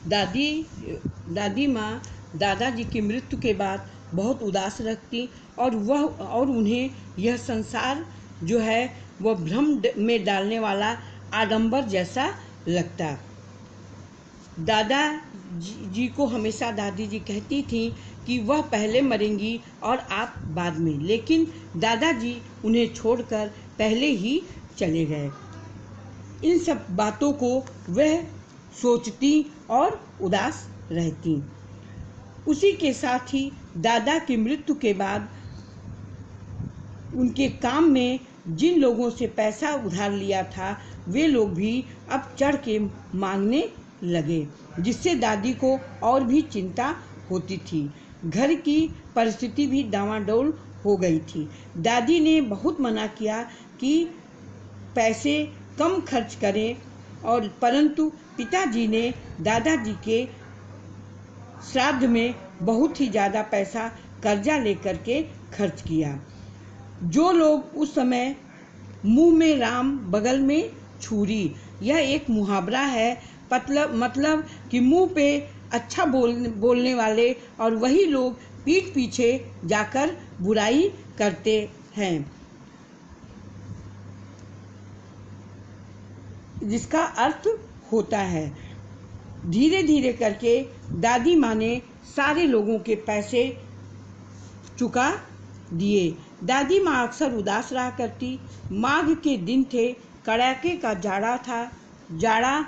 दादी दादी माँ दादाजी की मृत्यु के बाद बहुत उदास रहती और उन्हें यह संसार जो है वह भ्रम में डालने वाला आडंबर जैसा लगता। दादा जी को हमेशा दादी जी कहती थी कि वह पहले मरेंगी और आप बाद में, लेकिन दादाजी उन्हें छोड़कर पहले ही चले गए। इन सब बातों को वह सोचती और उदास रहती। उसी के साथ ही दादा की मृत्यु के बाद उनके काम में जिन लोगों से पैसा उधार लिया था वे लोग भी अब चढ़ के मांगने लगे, जिससे दादी को और भी चिंता होती थी। घर की परिस्थिति भी डामाडोल हो गई थी। दादी ने बहुत मना किया कि पैसे कम खर्च करें, और परंतु पिताजी ने दादाजी के श्राद्ध में बहुत ही ज़्यादा पैसा कर्जा लेकर के खर्च किया। जो लोग उस समय मुंह में राम बगल में छुरी, यह एक मुहावरा है। मतलब कि मुंह पे अच्छा बोलने वाले और वही लोग पीठ पीछे जाकर बुराई करते हैं, जिसका अर्थ होता है धीरे धीरे करके दादी माँ ने सारे लोगों के पैसे चुका दिए। दादी माँ अक्सर उदास रहा करती। माघ के दिन थे, कड़ाके का जाड़ा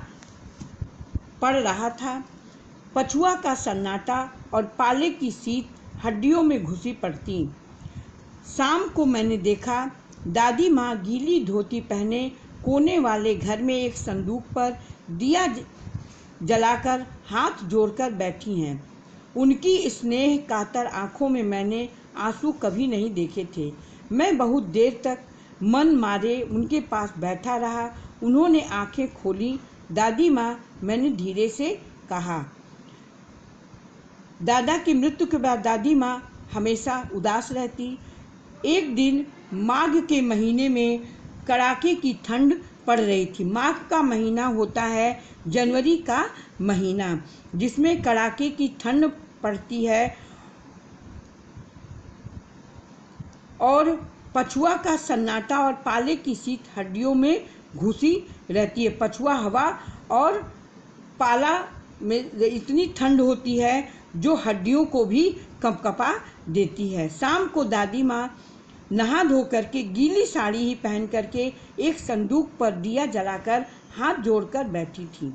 पड़ रहा था। पछुआ का सन्नाटा और पाले की शीत हड्डियों में घुसी पड़ती। शाम को मैंने देखा दादी माँ गीली धोती पहने कोने वाले घर में एक संदूक पर दिया जलाकर हाथ जोड़कर बैठी हैं। उनकी स्नेह कातर आंखों में मैंने आंसू कभी नहीं देखे थे। मैं बहुत देर तक मन मारे उनके पास बैठा रहा। उन्होंने आंखें खोली। दादी माँ, मैंने धीरे से कहा। दादा की मृत्यु के बाद दादी माँ हमेशा उदास रहती। एक दिन माघ के महीने में कड़ाके की ठंड पड़ रही थी। माघ का महीना होता है जनवरी का महीना, जिसमें कड़ाके की ठंड पड़ती है और पछुआ का सन्नाटा और पाले की शीत हड्डियों में घुसी रहती है। पछुआ हवा और पाला में इतनी ठंड होती है जो हड्डियों को भी कंपकपा देती है। शाम को दादी माँ नहा धो करके गीली साड़ी ही पहन करके एक संदूक पर दिया जलाकर हाथ जोड़कर बैठी थी।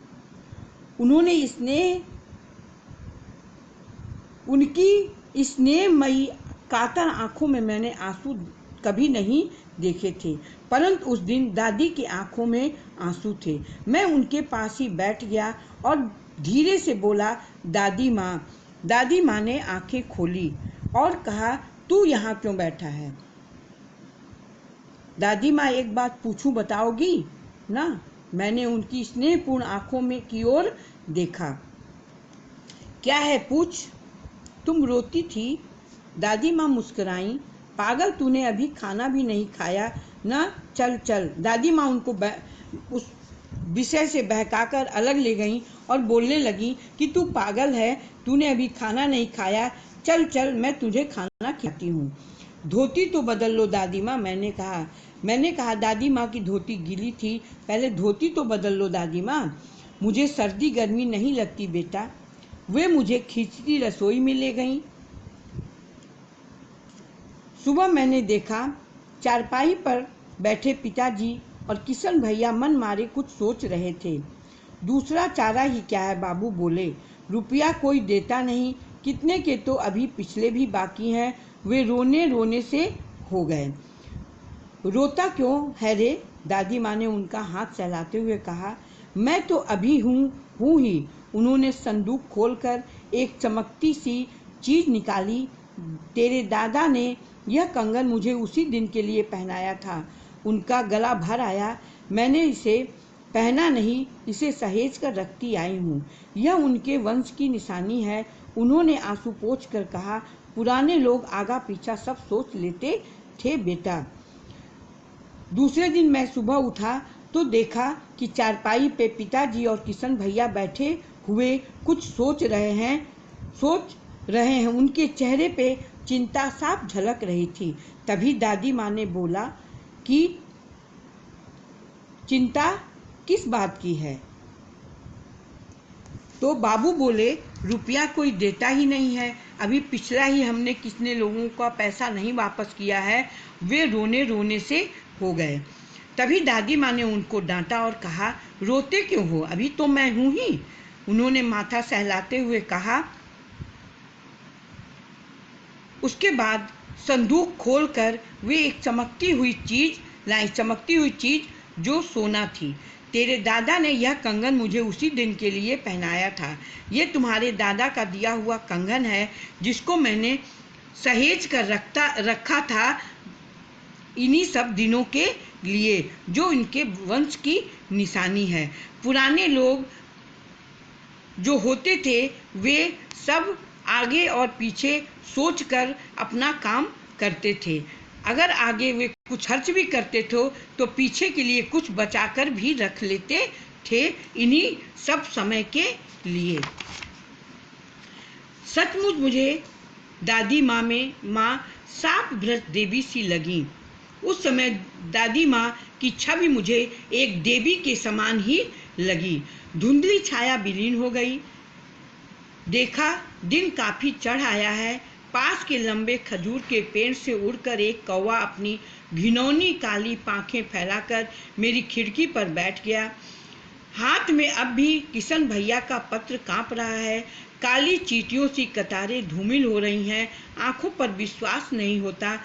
उनकी स्नेहमयी कातर आंखों में मैंने आंसू कभी नहीं देखे थे, परंतु उस दिन दादी की आंखों में आंसू थे। मैं उनके पास ही बैठ गया और धीरे से बोला, दादी माँ। दादी माँ ने आंखें खोली और कहा, तू यहाँ क्यों बैठा है? दादी माँ, एक बात पूछूं, बताओगी ना? मैंने उनकी स्नेहपूर्ण आंखों में की ओर देखा। क्या है, पूछ। तुम रोती थी। दादी माँ मुस्कुराई। पागल, तूने अभी खाना भी नहीं खाया ना? चल चल। दादी माँ उनको उस विषय से बहकाकर अलग ले गईं और बोलने लगी कि तू पागल है, तूने अभी खाना नहीं खाया, चल चल मैं तुझे खाना खिलाती हूँ। धोती तो बदल लो दादी माँ, मैंने कहा। दादी माँ की धोती गीली थी। पहले धोती तो बदल लो दादी माँ। मुझे सर्दी गर्मी नहीं लगती बेटा। वे मुझे खींचती रसोई में ले गईं। सुबह मैंने देखा चारपाई पर बैठे पिताजी और किशन भैया मन मारे कुछ सोच रहे थे। दूसरा चारा ही क्या है, बाबू बोले। रुपया कोई देता नहीं, कितने के तो अभी पिछले भी बाकी हैं। वे रोने रोने से हो गए। रोता क्यों है रे? दादी माँ ने उनका हाथ सहलाते हुए कहा। मैं तो अभी हूँ ही। उन्होंने संदूक खोलकर एक चमकती सी चीज निकाली। तेरे दादा ने यह कंगन मुझे उसी दिन के लिए पहनाया था। उनका गला भर आया। मैंने इसे पहना नहीं, इसे सहेज कर रखती आई हूँ। यह उनके वंश की निशानी है। उन्होंने आंसू पोंछ कर कहा। पुराने लोग आगा पीछा सब सोच लेते थे बेटा। दूसरे दिन मैं सुबह उठा तो देखा कि चारपाई पे पिताजी और किशन भैया बैठे हुए कुछ सोच रहे हैं। उनके चेहरे पे चिंता साफ झलक रही थी। तभी दादी माँ ने बोला कि चिंता किस बात की है? तो बाबू बोले, रुपया कोई देता ही नहीं है। अभी पिछला ही हमने कितने लोगों का पैसा नहीं वापस किया है, वे रोने रोने से हो गए। तभी दादी माँ ने उनको डांटा और कहा, रोते क्यों हो? अभी तो मैं हूँ ही। उन्होंने माथा सहलाते हुए कहा। उसके बाद संदूक खोलकर वे एक चमकती हुई चीज जो सोना थी। तेरे दादा ने यह कंगन मुझे उसी दिन के लिए पहनाया था। ये तुम्हारे दादा का दिया हुआ कंगन है, जिसको मैंने सहेज कर रखा था इन्हीं सब दिनों के लिए, जो इनके वंश की निशानी है। पुराने लोग जो होते थे वे सब आगे और पीछे सोचकर अपना काम करते थे। अगर आगे वे कुछ खर्च भी करते थे तो पीछे के लिए कुछ बचाकर भी रख लेते थे, इन्हीं सब समय के लिए। सचमुच मुझे दादी माँ साफ भ्रष्ट देवी सी लगी। उस समय दादी माँ की छवि मुझे एक देवी के समान ही लगी। धुंधली छाया विलीन हो गई। देखा, दिन काफी चढ़ आया है। पास के लंबे खजूर के पेड़ से उड़कर एक कौवा अपनी घिनौनी काली पांखें फैलाकर मेरी खिड़की पर बैठ गया। हाथ में अब भी किशन भैया का पत्र कांप रहा है। काली चींटियों सी कतारें धूमिल हो रही हैं। आंखों पर विश्वास नहीं होता।